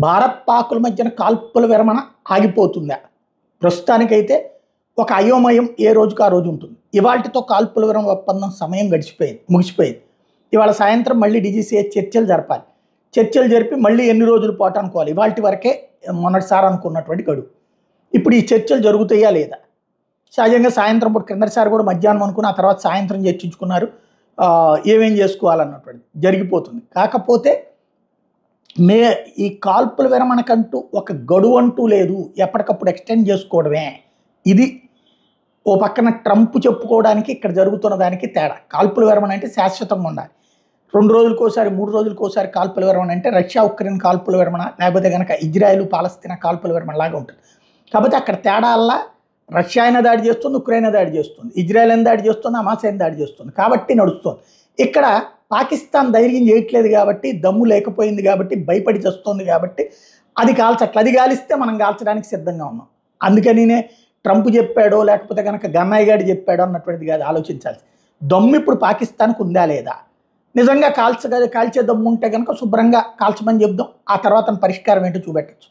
భారత్ పాకుల మధ్యన కాల్పుల విరమణ ఆగిపోతుందా? ప్రస్తుతానికైతే ఒక అయోమయం ఏ రోజుకు ఆ రోజు ఉంటుంది. ఇవాళతో కాల్పుల విరమణ ఒప్పందం సమయం ముగిసిపోయింది. ఇవాళ సాయంత్రం మళ్ళీ డీజీసీఏ చర్చలు జరపాలి. చర్చలు జరిపి మళ్ళీ ఎన్ని రోజులు పాటు అనుకోవాలి. ఇవాళ వరకే మొన్నటిసారి అనుకున్నటువంటి గడువు. ఇప్పుడు ఈ చర్చలు జరుగుతాయా లేదా? సహజంగా సాయంత్రం పూట క్రిందటిసారి కూడా మధ్యాహ్నం అనుకుని ఆ తర్వాత సాయంత్రం చర్చించుకున్నారు. ఏమేం చేసుకోవాలన్నటువంటి జరిగిపోతుంది. కాకపోతే ఈ కాల్పుల విరమణకంటూ ఒక గడువు అంటూ లేదు, ఎప్పటికప్పుడు ఎక్స్టెండ్ చేసుకోవడమే. ఇది ఓ పక్కన ట్రంప్ చెప్పుకోవడానికి ఇక్కడ జరుగుతున్న దానికి తేడా. కాల్పుల విరమణ అంటే శాశ్వతంగా ఉండాలి. 2 రోజులకోసారి 3 రోజులకోసారి కాల్పుల విరమణ అంటే రష్యా ఉక్రెయిన్ కాల్పుల విరమణ, లేకపోతే కనుక ఇజ్రాయెల్ పాలస్తీనా కాల్పుల విరమణ లాగా ఉంటుంది. కాబట్టి అక్కడ తేడాల్లా రష్యా అయినా దాడి చేస్తుంది, ఉక్రెయిన్ దాడి చేస్తుంది, ఇజ్రాయెల్ అయినా దాడి చేస్తుంది, హమాస్ అయినా దాడి చేస్తుంది. కాబట్టి నడుస్తుంది. ఇక్కడ పాకిస్తాన్ ధైర్యం చేయట్లేదు కాబట్టి, దమ్ము లేకపోయింది కాబట్టి, భయపడి చేస్తుంది కాబట్టి అది కాల్చట్లేదు. అది కాలిస్తే మనం కాల్చడానికి సిద్ధంగా ఉన్నాం. అందుకనినే ట్రంప్ చెప్పాడో లేకపోతే కనుక గన్నయ్య గారు చెప్పాడో అన్నటువంటిది కాదు ఆలోచించాల్సి. దమ్ము ఇప్పుడు పాకిస్తాన్కు ఉందా లేదా? నిజంగా కాల్చే దమ్ము ఉంటే కనుక శుభ్రంగా కాల్చమని చెప్దాం. ఆ తర్వాత పరిష్కారం ఏంటో చూపెట్టచ్చు.